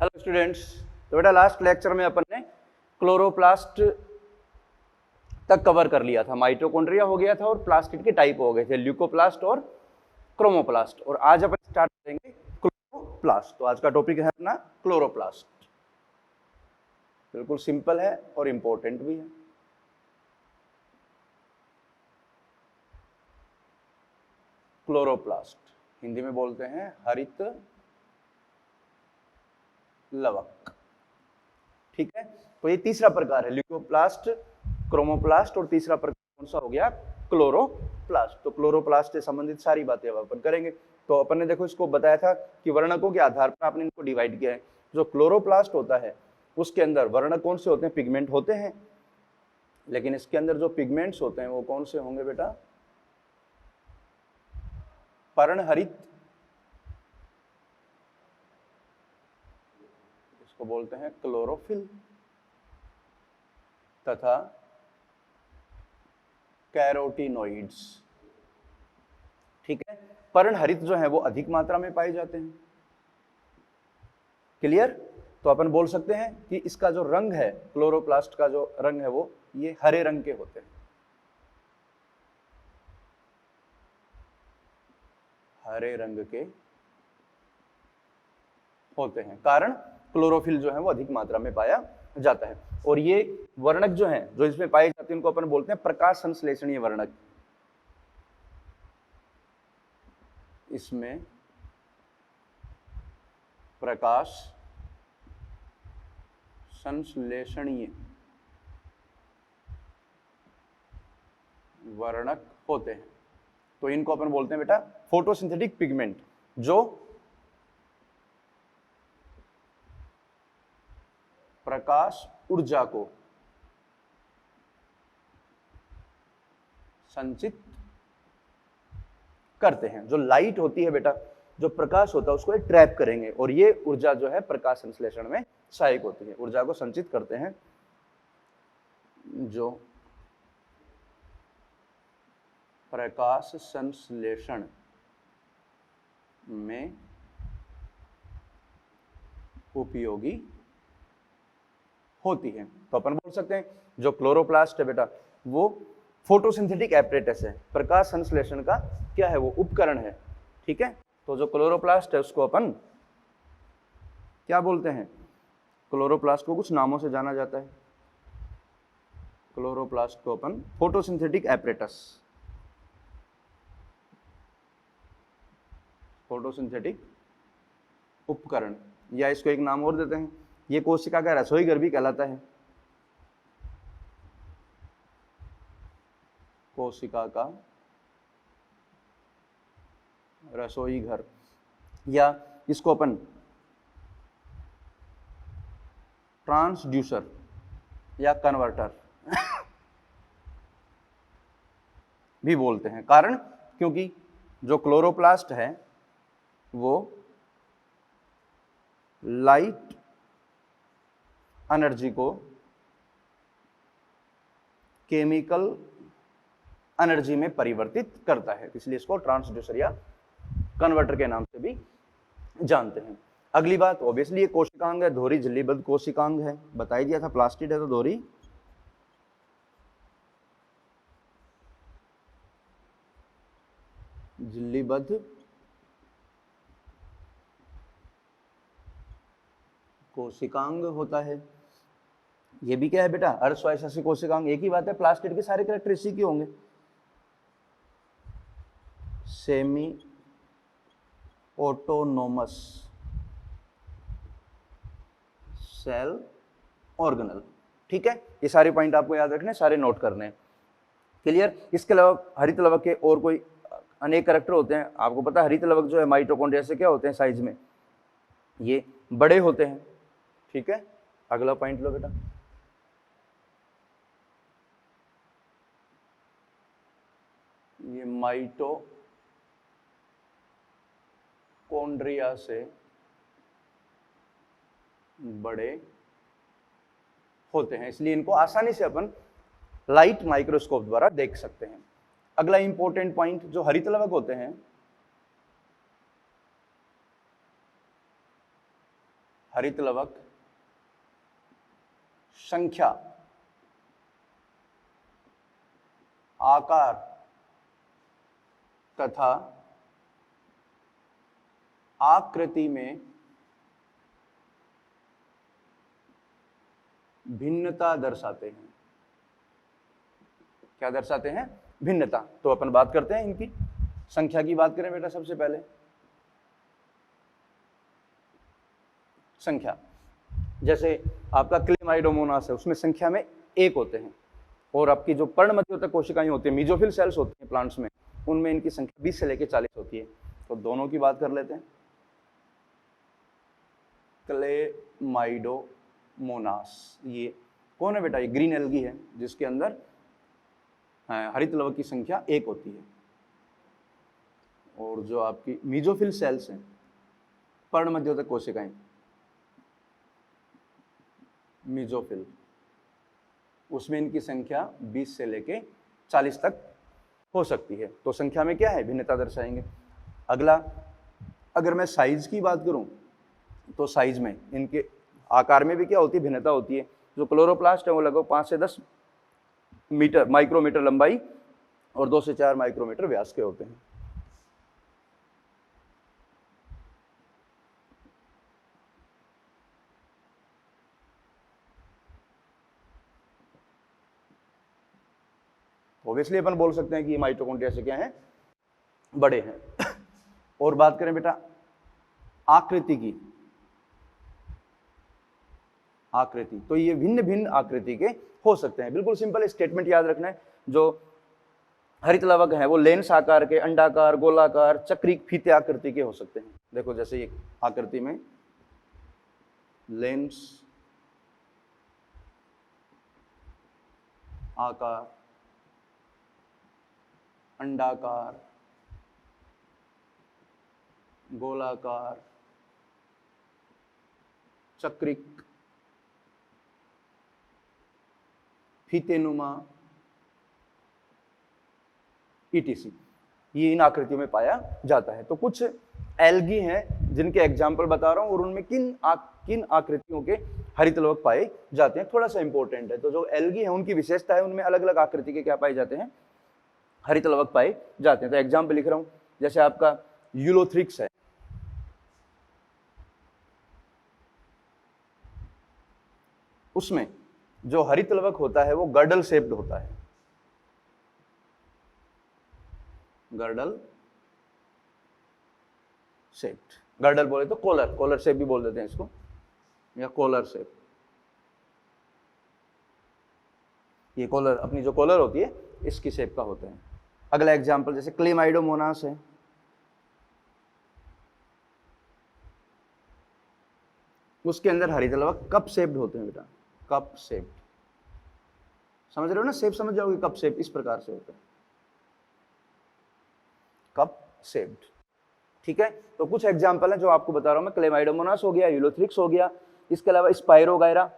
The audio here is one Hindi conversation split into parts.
हेलो स्टूडेंट्स, तो बेटा लास्ट लेक्चर में अपन ने क्लोरोप्लास्ट तक कवर कर लिया था। माइटोकॉन्ड्रिया हो गया था और प्लास्टिड के टाइप हो गए थे, ल्यूकोप्लास्ट और क्रोमोप्लास्ट। और आज अपन स्टार्ट करेंगे क्लोरोप्लास्ट। तो आज का टॉपिक है अपना क्लोरोप्लास्ट। बिल्कुल सिंपल है और इंपॉर्टेंट भी है। क्लोरोप्लास्ट हिंदी में बोलते हैं हरित लवक। ठीक है, तो ये तीसरा प्रकार है ल्यूकोप्लास्ट, क्रोमोप्लास्ट, और तीसरा प्रकार कौन सा हो गया? क्लोरोप्लास्ट। तो क्लोरोप्लास्ट से संबंधित सारी बातें अब अपन करेंगे। तो अपन ने देखो इसको बताया था कि वर्णकों के आधार पर आपने इनको डिवाइड किया है। जो क्लोरोप्लास्ट होता है उसके अंदर वर्णक कौन से होते हैं? पिगमेंट होते हैं, लेकिन इसके अंदर जो पिगमेंट्स होते हैं वो कौन से होंगे बेटा? पर्णहरित, इसको बोलते हैं क्लोरोफिल, तथा कैरोटीनोइड्स। ठीक है, पर्णहरित जो है वो अधिक मात्रा में पाए जाते हैं। क्लियर? तो अपन बोल सकते हैं कि इसका जो रंग है, क्लोरोप्लास्ट का जो रंग है वो ये हरे रंग के होते हैं। हरे रंग के होते हैं, कारण क्लोरोफिल जो है वो अधिक मात्रा में पाया जाता है। और ये वर्णक जो हैं जो इसमें पाए जाते हैं उनको अपन बोलते हैं प्रकाश संश्लेषणीय वर्णक। इसमें प्रकाश संश्लेषणीय वर्णक होते हैं। तो इनको अपन बोलते हैं बेटा फोटोसिंथेटिक पिगमेंट, जो प्रकाश ऊर्जा को संचित करते हैं। जो लाइट होती है बेटा, जो प्रकाश होता है उसको ट्रैप करेंगे, और ये ऊर्जा जो है प्रकाश संश्लेषण में सहायक होती है, ऊर्जा को संचित करते हैं। जो प्रकाश संश्लेषण में उपयोगी होती है। तो अपन बोल सकते हैं जो क्लोरोप्लास्ट है बेटा वो फोटोसिंथेटिक एपरेटस है, प्रकाश संश्लेषण का क्या है? वो उपकरण है। ठीक है, तो जो क्लोरोप्लास्ट है उसको अपन क्या बोलते हैं? क्लोरोप्लास्ट को कुछ नामों से जाना जाता है। क्लोरोप्लास्ट को अपन फोटोसिंथेटिक एपरेटस, फोटोसिंथेटिक उपकरण, या इसको एक नाम और देते हैं, ये कोशिका का रसोई घर भी कहलाता है। कोशिका का रसोई घर, या इसको अपन ट्रांसड्यूसर या कन्वर्टर भी बोलते हैं। कारण क्योंकि जो क्लोरोप्लास्ट है वो लाइट एनर्जी को केमिकल एनर्जी में परिवर्तित करता है, इसलिए इसको ट्रांसड्यूसर या कन्वर्टर के नाम से भी जानते हैं। अगली बात, ऑब्वियसली ये कोशिकांग है, धोरी झिल्लीबद्ध कोशिकांग है, बता ही दिया था। प्लास्टिड है तो धोरी झिल्लीबद्ध कोशिकांग होता है। ये भी क्या है बेटा? अर्धस्वायशसी कोशिकांग। एक ही बात है, प्लास्टिड के सारे कैरेक्टरिस्टिक ही होंगे। Semi autonomous cell organelle. ठीक है, ये सारे पॉइंट आपको याद रखने, सारे नोट करने हैं। क्लियर? इसके अलावा हरित लवक के और कोई अनेक कैरेक्टर होते हैं। आपको पता है हरित लवक जो है माइटोकॉन्ड्रिया से क्या होते हैं? साइज में ये बड़े होते हैं। ठीक है, अगला पॉइंट लो बेटा। ये माइटोकॉन्ड्रिया से बड़े होते हैं, इसलिए इनको आसानी से अपन लाइट माइक्रोस्कोप द्वारा देख सकते हैं। अगला इंपॉर्टेंट पॉइंट, जो हरित लवक होते हैं हरित लवक संख्या, आकार तथा आकृति में भिन्नता दर्शाते हैं। क्या दर्शाते हैं? भिन्नता। तो अपन बात करते हैं इनकी संख्या की बात करें बेटा। सबसे पहले संख्या, जैसे आपका क्लेमाइडोमोनास है, उसमें संख्या में 1 होते हैं, और आपकी जो पर्णमध्योतक कोशिकाएं होती हैं, मीजोफिल सेल्स होती हैं प्लांट्स में, उनमें इनकी संख्या 20 से लेकर 40 होती है। तो दोनों की बात कर लेते हैं। क्लेमाइडोमोनास ये कौन है बेटा? ये ग्रीन एल्गी है जिसके अंदर हरित लवक की संख्या 1 होती है। और जो आपकी मीजोफिल सेल्स हैं, पर्णमध्योतक कोशिकाएं, मीजोफिल, उसमें इनकी संख्या 20 से लेके 40 तक हो सकती है। तो संख्या में क्या है? भिन्नता दर्शाएंगे। अगला, अगर मैं साइज की बात करूं तो साइज में इनके आकार में भी क्या होती है? भिन्नता होती है। जो क्लोरोप्लास्ट है वो लगभग 5 से 10 मीटर माइक्रोमीटर लंबाई और 2 से 4 माइक्रोमीटर व्यास के होते हैं। ऑब्वियसली अपन बोल सकते हैं कि ये माइटोकॉन्ड्रिया से क्या है? बड़े हैं। और बात करें बेटा आकृति की, आकृति, तो ये भिन्न भिन्न आकृति के हो सकते हैं। बिल्कुल सिंपल स्टेटमेंट याद रखना है। जो हरित लवक है वो लेंस आकार के, अंडाकार, गोलाकार, चक्री, फीते आकृति के हो सकते हैं। देखो जैसे ये आकृति में लेंस आकार, अंडाकार, गोलाकार, चक्रिक, फीतेनुमा, ईटीसी, ये इन आकृतियों में पाया जाता है। तो कुछ एल्गी हैं जिनके एग्जाम्पल बता रहा हूं और उनमें किन आकृतियों के हरित लवक पाए जाते हैं, थोड़ा सा इंपॉर्टेंट है। तो जो एल्गी है उनकी विशेषता है, उनमें अलग अलग आकृति के क्या पाए जाते हैं? हरित लवक पाए जाते हैं। तो एग्जाम्पल लिख रहा हूं, जैसे आपका यूलोथ्रिक्स है, उसमें जो हरित लवक होता है वो गर्डल शेप्ड होता है। गर्डल शेप्ड, गर्डल बोले तो कॉलर शेप भी बोल देते हैं इसको, या कॉलर शेप। ये कॉलर, अपनी जो कॉलर होती है इसकी शेप का होते हैं। अगला एग्जांपल जैसे क्लेमाइडोमोनास है, उसके अंदर हरित लवक कप शेप्ड होते हैं बेटा, कप शेप्ड। समझ रहे हो ना? शेप समझ जाओगे, कप शेप इस प्रकार से होता है, कप शेप्ड। ठीक है, तो कुछ एग्जांपल हैं जो आपको बता रहा हूं मैं। क्लेमाइडोमोनास हो गया, यूलोथ्रिक्स हो गया, इसके अलावा स्पाइरोगायरा,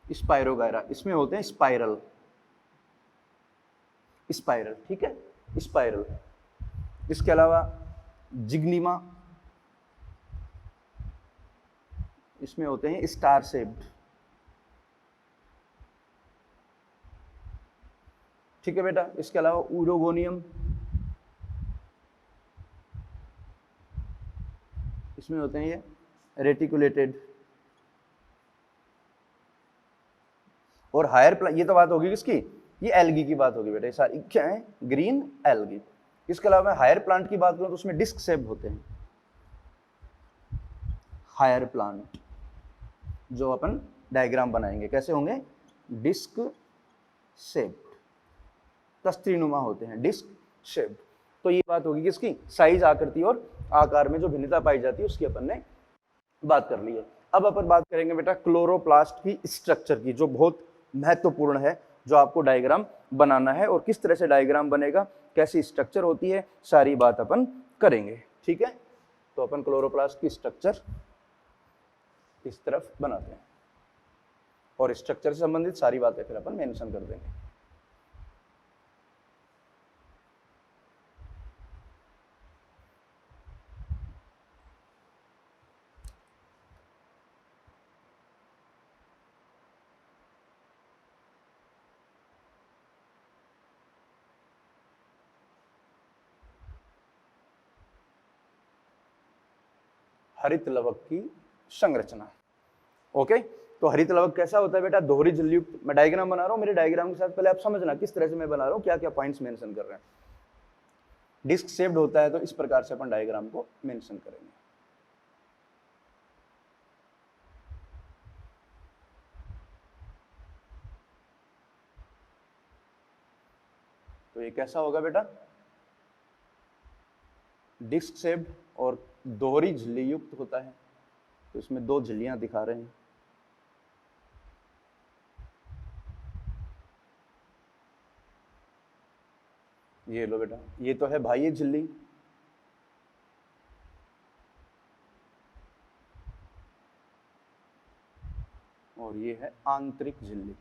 स्पाइरोगायरा, इसमें होते हैं स्पाइरल, स्पाइरल, ठीक है, स्पाइरल। इसके अलावा जिग्निमा, इसमें होते हैं स्टार शेप्ड। ठीक है बेटा, इसके अलावा यूरोगोनियम, इसमें होते हैं ये रेटिकुलेटेड। और हायर, ये तो बात होगी किसकी? ये एल्गी की बात होगी बेटा, ये सारी क्या है? Green algae. इसके अलावा मैं हायर प्लांट की बात करूं तो उसमें डिस्क शेप होते हैं। हायर प्लांट जो अपन डायग्राम बनाएंगे कैसे होंगे? डिस्क शेप्ड, तस्त्रीनुमा होते हैं, डिस्क शेप्ड। तो ये बात होगी किसकी? साइज, आकृति और आकार में जो भिन्नता पाई जाती है उसकी अपन ने बात कर ली है। अब अपन बात करेंगे बेटा क्लोरोप्लास्ट की स्ट्रक्चर की, जो बहुत महत्वपूर्ण है, जो आपको डायग्राम बनाना है और किस तरह से डायग्राम बनेगा, कैसी स्ट्रक्चर होती है, सारी बात अपन करेंगे। ठीक है, तो अपन क्लोरोप्लास्ट की स्ट्रक्चर इस तरफ बनाते हैं और स्ट्रक्चर से संबंधित सारी बातें फिर अपन मेंशन कर देंगे। हरित लवक की संरचना। ओके, तो हरित लवक कैसा होता है बेटा, दोहरी झिल्ली युक्त। मैं डायग्राम बना रहा हूं, मेरे डायग्राम के साथ पहले आप समझना किस तरह से मैं बना रहा हूं, क्या क्या पॉइंट्स मेंशन कर रहे हैं। डिस्क शेप्ड होता है तो इस प्रकार से अपन डायग्राम को मेंशन करेंगे। तो ये कैसा होगा बेटा, डिस्क शेप्ड और दोहरी झिल्ली युक्त होता है। तो इसमें दो झिल्लियां दिखा रहे हैं। ये लो बेटा, ये तो है बाह्य झिल्ली, और ये है आंतरिक झिल्ली।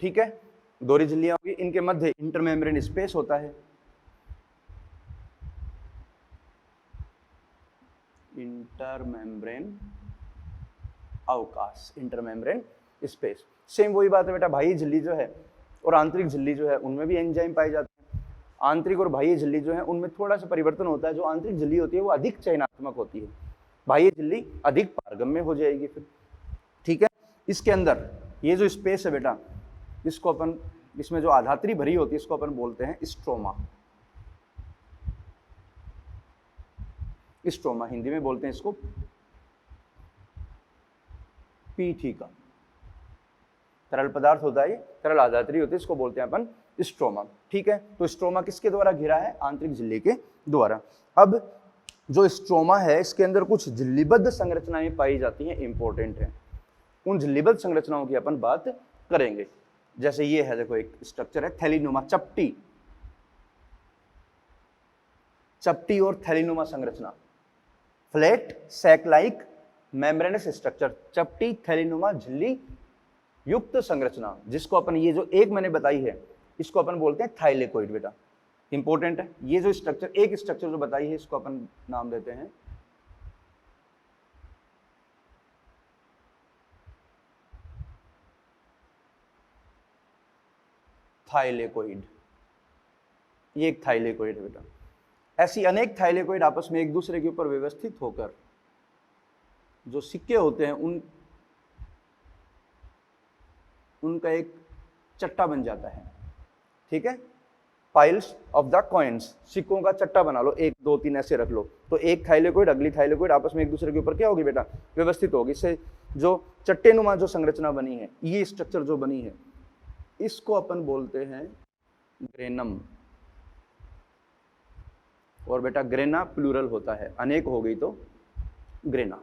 ठीक है, दोहरी झिल्लियां होगी, इनके मध्य इंटरमेम्ब्रेन स्पेस होता है। इंटरमेम्ब्रेन अवकाश, इंटरमेम्ब्रेन स्पेस। सेम वही बात है बेटा, बाह्य झिल्ली जो है और आंतरिक झिल्ली जो है उनमें भी एंजाइम पाए जाते हैं। आंतरिक और बाह्य झिल्ली जो है उनमें थोड़ा सा परिवर्तन होता है। जो आंतरिक झिल्ली होती है वो अधिक चयनात्मक होती है, बाह्य झिल्ली अधिक पारगम्य हो जाएगी फिर। ठीक है, इसके अंदर ये जो स्पेस है बेटा, इसको अपन, इसमें जो आधात्री भरी होती है इसको अपन बोलते हैं स्ट्रोमा। स्ट्रोमा हिंदी में बोलते हैं इसको पीठी का। तरल पदार्थ होता है, तरल आधात्री होती है, इसको बोलते हैं अपन स्ट्रोमा। ठीक है, तो स्ट्रोमा किसके द्वारा घिरा है, आंतरिक झिल्ली के द्वारा। अब जो स्ट्रोमा है इसके अंदर कुछ झिल्लीबद्ध संरचनाएं पाई जाती हैं, इंपॉर्टेंट है। उन झिल्लीबद्ध संरचनाओं की अपन बात करेंगे। जैसे ये है, देखो एक स्ट्रक्चर है थैलीनुमा, चपटी, चपटी और थैलीनुमा संरचना, flat sac like membranous structure, चपटी थैलीनुमा झिल्ली युक्त संरचना, जिसको अपन, ये जो एक मैंने बताई है इसको अपन बोलते हैं थाइलेकोइड बेटा। इंपॉर्टेंट है, ये जो स्ट्रक्चर, एक स्ट्रक्चर जो बताई है इसको अपन नाम देते हैं थाइलेकोइड। ये एक थाइलेकोइड है बेटा। ऐसी अनेक थाइलेकोइड आपस में एक दूसरे के ऊपर व्यवस्थित होकर जो सिक्के होते हैं उनका एक चट्टा बन जाता है। ठीक है, पाइल्स ऑफ द कॉइन्स, सिक्कों का चट्टा बना लो, 1 2 3 ऐसे रख लो। तो एक थाइलेकोइड अगली थाइलेकोइड आपस में एक दूसरे के ऊपर क्या होगी बेटा, व्यवस्थित होगी। इससे जो चट्टेनुमा जो संरचना बनी है, ये स्ट्रक्चर जो बनी है, इसको अपन बोलते हैं ग्रेनम। और बेटा ग्रेना प्लूरल होता है, अनेक हो गई तो ग्रेना।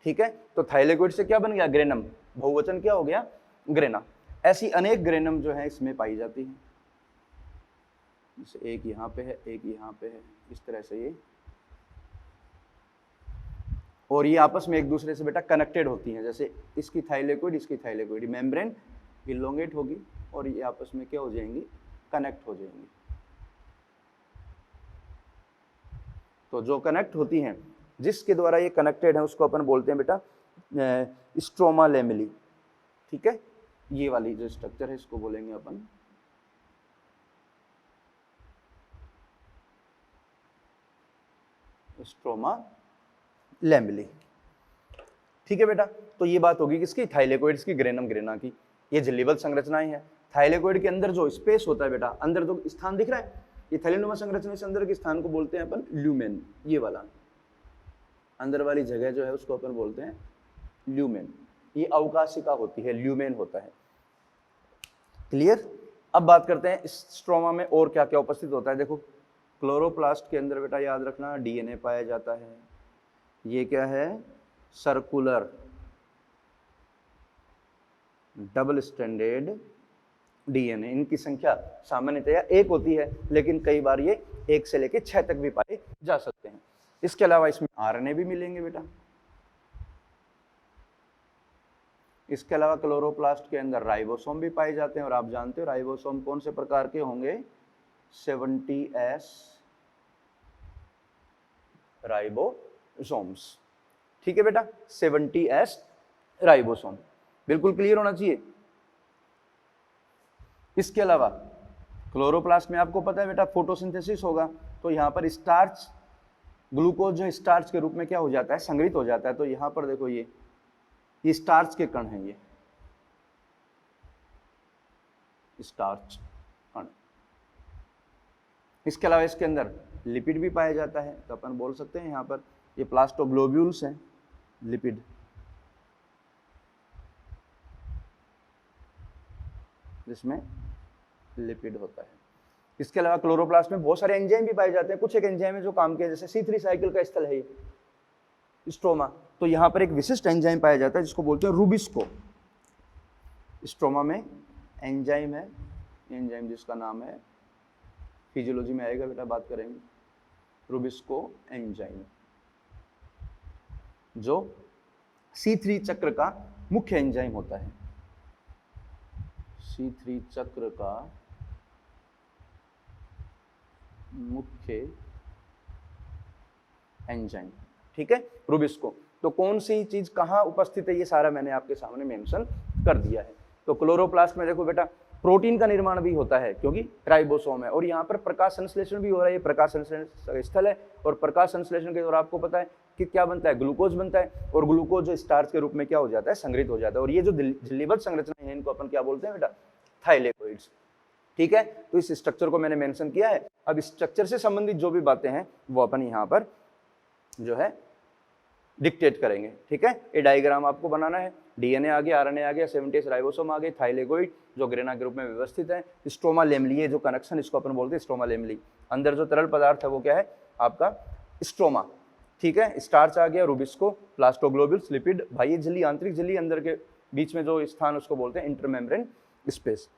ठीक है, तो थाइलेकोइड से क्या बन गया, ग्रेनम, बहुवचन क्या हो गया, ग्रेना। ऐसी अनेक ग्रेनम जो है इसमें पाई जाती है। जैसे एक यहाँ पे है, एक यहाँ पे है, इस तरह से ये, और ये आपस में एक दूसरे से बेटा कनेक्टेड होती हैं। जैसे इसकी थाइलेकोइड, इसकी थाइलेकोइड, मेम्ब्रेन इलोंगेट होगी और ये आपस में क्या हो जाएंगी, कनेक्ट हो जाएंगी। तो जो कनेक्ट होती हैं, जिसके द्वारा ये कनेक्टेड है, उसको अपन बोलते हैं बेटा स्ट्रोमा लेमिली। ठीक है, ये वाली जो स्ट्रक्चर है इसको बोलेंगे अपन स्ट्रोमा लेमिली। ठीक है बेटा, तो ये बात होगी किसकी, थाइलेकोइड्स की, ग्रेनम ग्रेना की। ये झिल्लीबद्ध संरचनाएं हैं। थाइलेकोइड के अंदर जो स्पेस होता है बेटा, अंदर जो स्थान दिख रहा है, ये थैलीनुमा संरचना से अंदर के स्थान को बोलते हैं अपन ल्यूमेन। ये वाला अंदर वाली जगह जो है उसको अपन बोलते हैं ल्यूमेन। ये अवकाशिका होती है, ल्यूमेन होता है। क्लियर। अब बात करते हैं इस स्ट्रोमा में और क्या क्या उपस्थित होता है। देखो, क्लोरोप्लास्ट के अंदर बेटा याद रखना डीएनए पाया जाता है। ये क्या है, सर्कुलर डबल स्ट्रैंडेड डीएनए। इनकी संख्या सामान्यतया 1 होती है, लेकिन कई बार ये 1 से लेकर 6 तक भी पाए जा सकते हैं। इसके अलावा इसमें आरएनए भी मिलेंगे बेटा। इसके अलावा क्लोरोप्लास्ट के अंदर राइबोसोम भी पाए जाते हैं, और आप जानते हो राइबोसोम कौन से प्रकार के होंगे, 70S राइबोसोम्स। ठीक है बेटा, 70S राइबोसोम, बिल्कुल क्लियर होना चाहिए। इसके अलावा क्लोरोप्लास्ट में आपको पता है बेटा फोटोसिंथेसिस होगा, तो यहाँ पर स्टार्च, ग्लूकोज जो स्टार्च के रूप में क्या हो जाता है, संग्रहित हो जाता है। तो यहाँ पर देखो ये स्टार्च के कण हैं, ये स्टार्च कण। इसके अलावा इसके अंदर लिपिड भी पाया जाता है, तो अपन बोल सकते हैं यहाँ पर ये प्लास्टोग्लोब्यूल्स हैं, लिपिड। जिसमें लिपिड होता है। इसके अलावा क्लोरोप्लास्ट में बहुत सारे एंजाइम भी पाए जाते हैं। कुछ एक एंजाइम है जो काम के, जैसे C3 साइकिल का स्थल है ये स्ट्रोमा, तो यहाँ पर एक विशिष्ट एंजाइम पाया जाता है जिसको बोलते हैं रूबिस्को। स्ट्रोमा में एंजाइम है, एंजाइम जिसका नाम है, फिजियोलॉजी में आएगा बेटा, बात करेंगे, रूबिस्को एंजाइम, जो C3 चक्र का मुख्य एंजाइम होता है। C3 चक्र का मुख्य एंजाइम, ठीक है, रूबिस्को। तो कौन सी चीज कहाँ उपस्थित है, ये सारा मैंने आपके सामने मेंशन कर दिया है। तो क्लोरोप्लास्ट में देखो बेटा प्रोटीन का निर्माण भी होता है, क्योंकि राइबोसोम है, और यहाँ पर प्रकाश संश्लेषण भी हो रहा है। ये प्रकाश संश्लेषण स्थल है, और प्रकाश संश्लेषण के दौरान आपको पता है कि क्या बनता है, ग्लूकोज बनता है, और ग्लूकोज जो स्टार्च के रूप में क्या हो जाता है, संग्रहित हो जाता है। और ये जो झिल्लीबद्ध संरचना है, इनको अपन क्या बोलते हैं बेटा, थाइलेकोइड्स, ठीक है। तो इस स्ट्रक्चर को मैंने मेंशन किया है। अब स्ट्रक्चर से संबंधित जो भी बातें हैं वो अपन यहाँ पर जो है डिक्टेट करेंगे, ठीक है। ये डायग्राम आपको बनाना है। डीएनए आ गया, आरएनए आ गया, 70 राइबोसोम आ गए, थाइलेकोइड जो ग्रेना के रूप में व्यवस्थित है, स्ट्रोमा लेमली, जो कनेक्शन इसको अपन बोलते हैं स्ट्रोमा लेमली। अंदर जो तरल पदार्थ है वो क्या है आपका, स्ट्रोमा, ठीक है। स्टार्च आ गया, रूबिस्को, प्लास्टोग्लोब्यूल्स, लिपिड, बाह्य झिल्ली, आंतरिक झिल्ली, अंदर के बीच में जो स्थान उसको बोलते हैं इंटरमेम्ब्रेन स्पेस।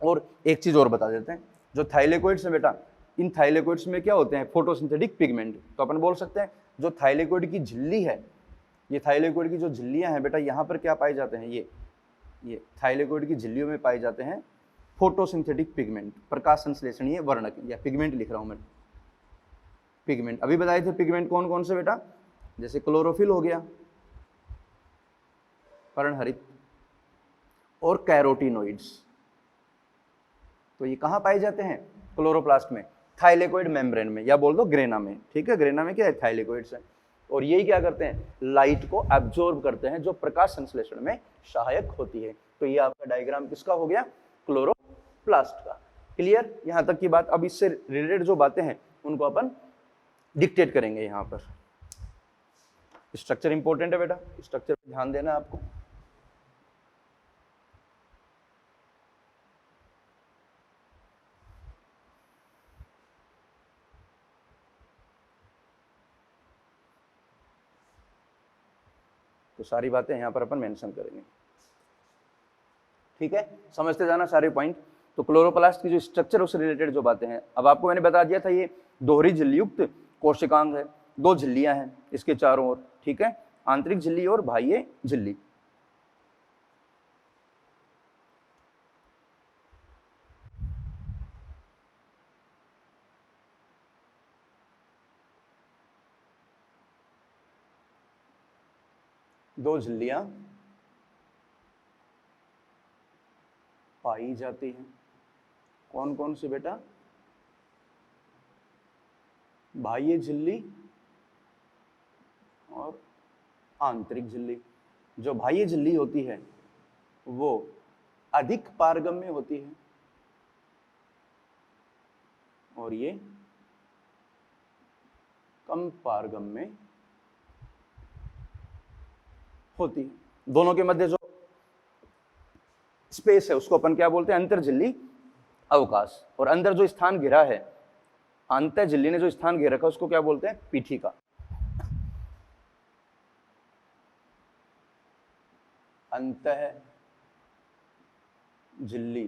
और एक चीज और बता देते हैं, जो थाइलेकोइड्स है बेटा, इन थाइलेकोइड्स में क्या होते हैं, फोटोसिंथेटिक पिगमेंट। तो अपन बोल सकते हैं जो थाइलेकोइड की झिल्ली है, ये थाइलेकोइड की जो झिल्लियां हैं बेटा, यहाँ पर क्या पाए जाते हैं, ये थाइलेकोइड की झिल्लियों में पाए जाते हैं फोटोसिंथेटिक पिगमेंट, प्रकाश संश्लेषणीय वर्णक, या पिगमेंट लिख रहा हूं मैं, पिगमेंट। अभी बताए थे पिगमेंट कौन कौन से बेटा, जैसे क्लोरोफिल हो गया, पर्णहरित, और कैरोटीनोइड्स। तो ये कहाँ पाए जाते हैं, क्लोरोप्लास्ट में, थाइलेकोइड मेम्ब्रेन में, या बोल दो ग्रेना में, ठीक है। ग्रेना में क्या है, थाइलेकोइड्स है। और यही क्या करते हैं, लाइट को एब्जॉर्ब करते हैं, जो प्रकाश संश्लेषण में सहायक होती है। तो ये आपका डायग्राम किसका हो गया, क्लोरोप्लास्ट का। क्लियर, यहां तक की बात। अब इससे रिलेटेड जो बातें हैं उनको अपन डिक्टेट करेंगे। यहाँ पर स्ट्रक्चर इंपॉर्टेंट है बेटा, स्ट्रक्चर पर ध्यान देना है आपको। तो सारी बातें यहाँ पर अपन मेंशन करेंगे, ठीक है। समझते जाना सारे पॉइंट। तो क्लोरोप्लास्ट की जो स्ट्रक्चर उससे रिलेटेड जो बातें हैं, अब आपको मैंने बता दिया था ये दोहरी झिल्ली युक्त कोशिकांग है, 2 झिल्लियां हैं इसके चारों ओर, ठीक है, आंतरिक झिल्ली और बाह्य झिल्ली। दो झिल्लियां पाई जाती हैं, कौन कौन सी बेटा, बाह्य झिल्ली और आंतरिक झिल्ली। जो बाह्य झिल्ली होती है वो अधिक पारगम्य होती है, और ये कम पारगम्य होती है। दोनों के मध्य जो स्पेस है उसको अपन क्या बोलते हैं, अंतर झिल्ली अवकाश। और अंदर जो स्थान घिरा है, अंतर झिल्ली ने जो स्थान घेर रखा उसको क्या बोलते हैं, पीठिका। अंतः झिल्ली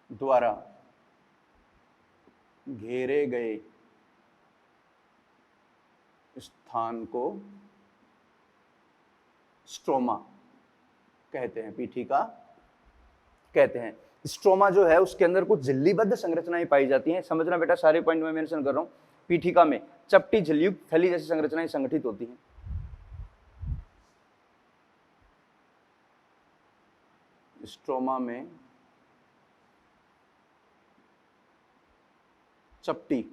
द्वारा घेरे गए स्थान को स्ट्रोमा कहते हैं, पीठिका कहते हैं। स्ट्रोमा जो है उसके अंदर कुछ झिल्लीबद्ध संरचनाएं पाई जाती हैं। समझना बेटा, सारे पॉइंट में मेंशन कर रहा हूं। पीठिका में चपटी झिल्लीयुक्त थैली जैसी संरचनाएं संगठित होती हैं। स्ट्रोमा में चपटी,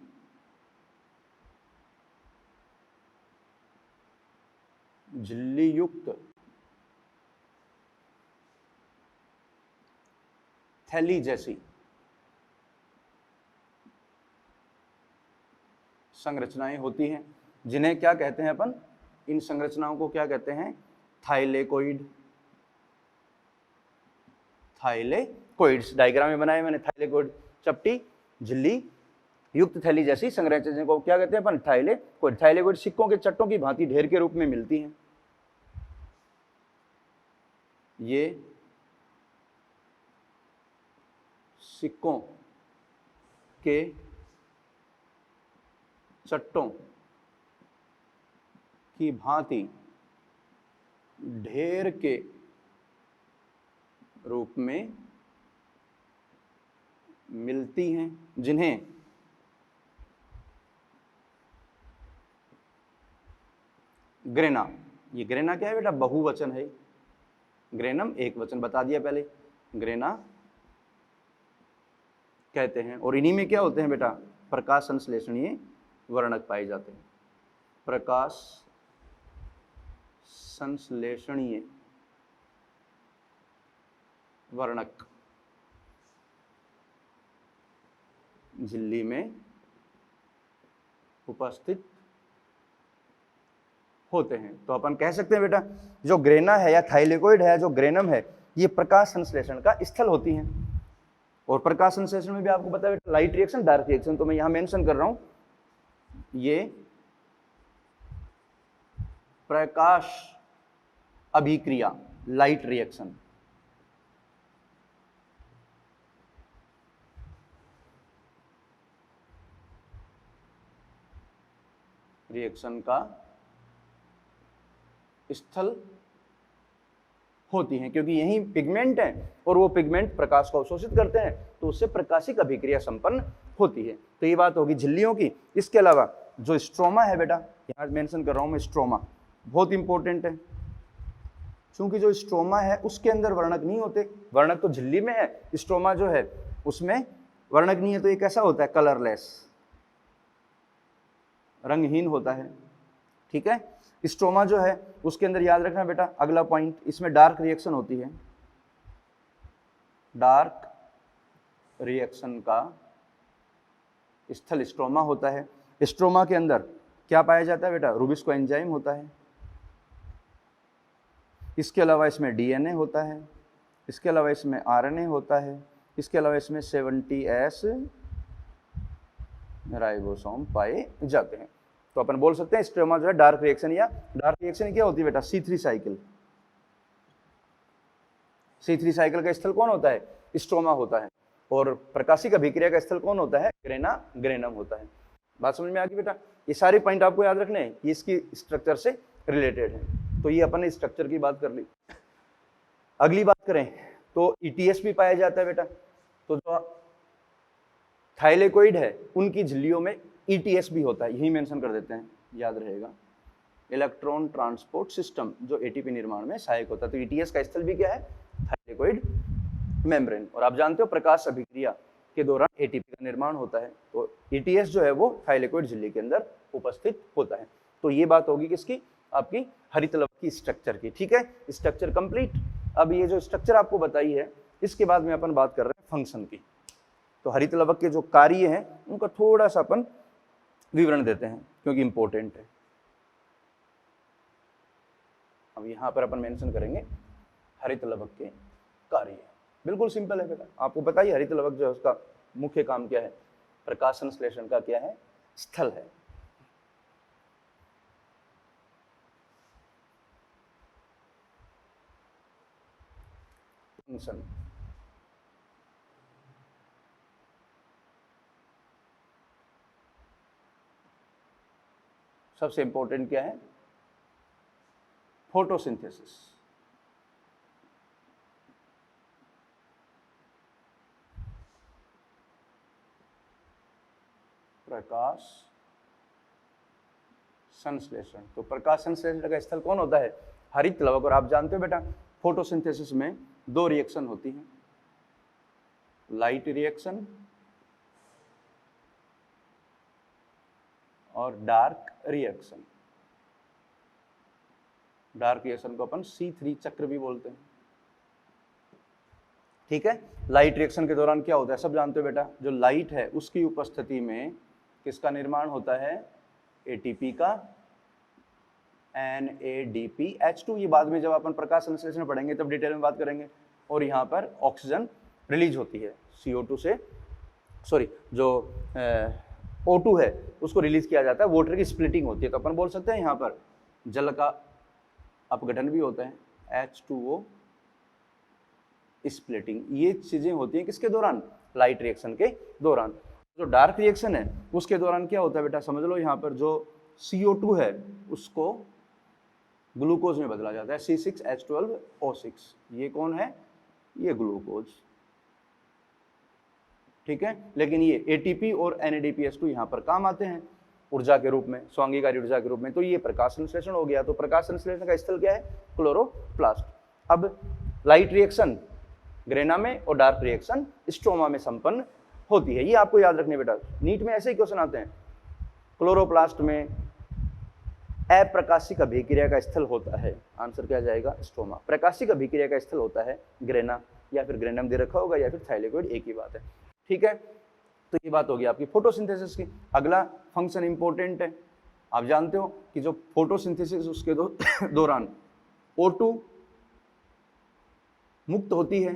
झिल्ली युक्त थैली जैसी संरचनाएं होती हैं, जिन्हें क्या कहते हैं अपन, इन संरचनाओं को क्या कहते हैं, थाइलेकोइड। थाइलेकोइड्स डायग्राम में बनाए मैंने, थाइलेकोइड, चपटी, झिल्ली युक्त थैली जैसी संरचना को क्या कहते हैं अपन, थाइलेकोइड। थाइलेकोइड सिक्कों के चट्टों की भांति ढेर के रूप में मिलती हैं। ये सिक्कों के चट्टों की भांति ढेर के रूप में मिलती हैं, जिन्हें ग्रेना, ये ग्रेना क्या है बेटा, बहुवचन है, ग्रेनम एक वचन बता दिया पहले, ग्रेना कहते हैं। और इन्हीं में क्या होते हैं बेटा, प्रकाश संश्लेषणीय वर्णक पाए जाते हैं। प्रकाश संश्लेषणीय वर्णक झिल्ली में उपस्थित होते हैं। तो अपन कह सकते हैं बेटा, जो ग्रेना है या थाइलेकोइड है, जो ग्रेनम है, ये प्रकाश संश्लेषण का स्थल होती हैं। और प्रकाश संश्लेषण में भी आपको पता है बेटा, लाइट रिएक्शन, डार्क रिएक्शन, तो मैं यहां मेंशन कर रहा हूं, ये प्रकाश अभिक्रिया, लाइट रिएक्शन, का स्थल होती हैं, क्योंकि यही पिगमेंट है और वो पिगमेंट प्रकाश को अवशोषित करते हैं, तो उससे प्रकाशिक अभिक्रिया संपन्न होती है। तो ये बात होगी झिल्लियों की। इसके अलावा जो स्ट्रोमा है बेटा, यहाँ मेंशन कर रहा हूं मैं, स्ट्रोमा बहुत इंपॉर्टेंट है, क्योंकि जो स्ट्रोमा है उसके अंदर वर्णक नहीं होते। वर्णक तो झिल्ली में है, स्ट्रोमा जो है उसमें वर्णक नहीं है, तो ये कैसा होता है, कलरलेस, रंगहीन होता है। ठीक है, स्ट्रोमा जो है उसके अंदर याद रखना बेटा, अगला पॉइंट, इसमें डार्क रिएक्शन होती है। डार्क रिएक्शन का स्थल स्ट्रोमा होता है। स्ट्रोमा के अंदर क्या पाया जाता है बेटा, रूबिस्को एंजाइम होता है। इसके अलावा इसमें डीएनए होता है, इसके अलावा इसमें आरएनए होता है, इसके अलावा इसमें 70S राइबोसोम पाए जाते हैं। तो अपन बोल सकते हैं स्ट्रोमा जो है डार्क रिएक्शन, या डार्क रिएक्शन क्या होती है बेटा, C3 साइकिल। C3 साइकिल का स्थल कौन होता है, स्ट्रोमा होता है। और प्रकाशिक अभिक्रिया का स्थल कौन होता है, ग्रेनम होता है। बात समझ में आ गई बेटा। ये सारे पॉइंट आपको याद रखने हैं, ये इसकी स्ट्रक्चर से रिलेटेड है। तो ये अपन ने स्ट्रक्चर की बात कर ली। अगली बात करें तो ETS भी पाया जाता है बेटा। तो जो थाइलेकोइड है उनकी झिल्लियों में ETS भी होता है, यही मेंशन कर देते हैं, याद रहेगा, इलेक्ट्रॉन ट्रांसपोर्ट सिस्टम, जो ATP निर्माण में सहायक होता है। तो ETS का स्थल भी क्या है, थाइलेकोइड मेम्ब्रेन। और आप जानते हो प्रकाश अभिक्रिया के दौरान ATP का निर्माण होता है, तो ETS जो है वो थाइलेकोइड झिल्ली के अंदर उपस्थित होता है। तो ये बात होगी किसकी, आपकी हरित लवक की स्ट्रक्चर की। ठीक है, स्ट्रक्चर कंप्लीट। अब ये जो स्ट्रक्चर आपको बताई है, इसके बाद में अपन बात कर रहे हैं फंक्शन की। तो हरित लवक के जो कार्य हैं उनका थोड़ा सा अपन विवरण देते हैं, क्योंकि इंपॉर्टेंट है। अब यहाँ पर अपन मेंशन करेंगे हरित लवक के कार्य। बिल्कुल सिंपल है बेटा, आपको बताइए हरित लवक जो है उसका मुख्य काम क्या है, प्रकाश संश्लेषण का क्या है, स्थल है। फंक्शन, सबसे इंपॉर्टेंट क्या है, फोटोसिंथेसिस। प्रकाश संश्लेषण। तो प्रकाश संश्लेषण का स्थल कौन होता है, हरित लवक। और आप जानते हो बेटा फोटोसिंथेसिस में दो रिएक्शन होती हैं, लाइट रिएक्शन और डार्क रिएक्शन। डार्क रिएक्शन को अपन C3 चक्र भी बोलते हैं। ठीक है, लाइट रिएक्शन के दौरान क्या होता है सब जानते हो बेटा, जो लाइट है उसकी उपस्थिति में किसका निर्माण होता है, एटीपी का, NADPH2। ये बाद में जब अपन प्रकाश संश्लेषण पढ़ेंगे तब डिटेल में बात करेंगे। और यहाँ पर ऑक्सीजन रिलीज होती है CO2 से, सॉरी जो O2 है उसको रिलीज किया जाता है, वाटर की स्प्लिटिंग होती है। तो अपन बोल सकते हैं यहाँ पर जल का अपघटन भी होता है, H2O स्प्लिटिंग। ये चीजें होती हैं किसके दौरान, लाइट रिएक्शन के दौरान। जो डार्क रिएक्शन है उसके दौरान क्या होता है बेटा, समझ लो यहाँ पर जो CO2 है उसको ग्लूकोज में बदला जाता है, C6H12O6। ये कौन है, ये ग्लूकोज। ठीक है, लेकिन ये ATP और NADPH2 यहाँ पर काम आते हैं ऊर्जा के रूप में, स्वांगीकारी ऊर्जा के रूप में। तो ये प्रकाश संश्लेषण हो गया। तो प्रकाश संश्लेषण का स्थल क्या है, क्लोरोप्लास्ट। अब लाइट रिएक्शन ग्रेना में और डार्क रिएक्शन स्ट्रोमा में संपन्न होती है। ये आपको याद रखने बेटा, नीट में ऐसे ही क्वेश्चन आते हैं। क्लोरोप्लास्ट में अप्रकाशिक अभिक्रिया का स्थल होता है, आंसर क्या जाएगा, स्ट्रोमा। प्रकाशिक अभिक्रिया का स्थल होता है ग्रेना, या फिर ग्रेनम दे रखा होगा, या फिर थाइलेकोइड, एक ही बात है। ठीक है, तो ये बात होगी आपकी फोटोसिंथेसिस की। अगला फंक्शन इंपॉर्टेंट है, आप जानते हो कि जो फोटोसिंथेसिस उसके दौरान O2 मुक्त होती है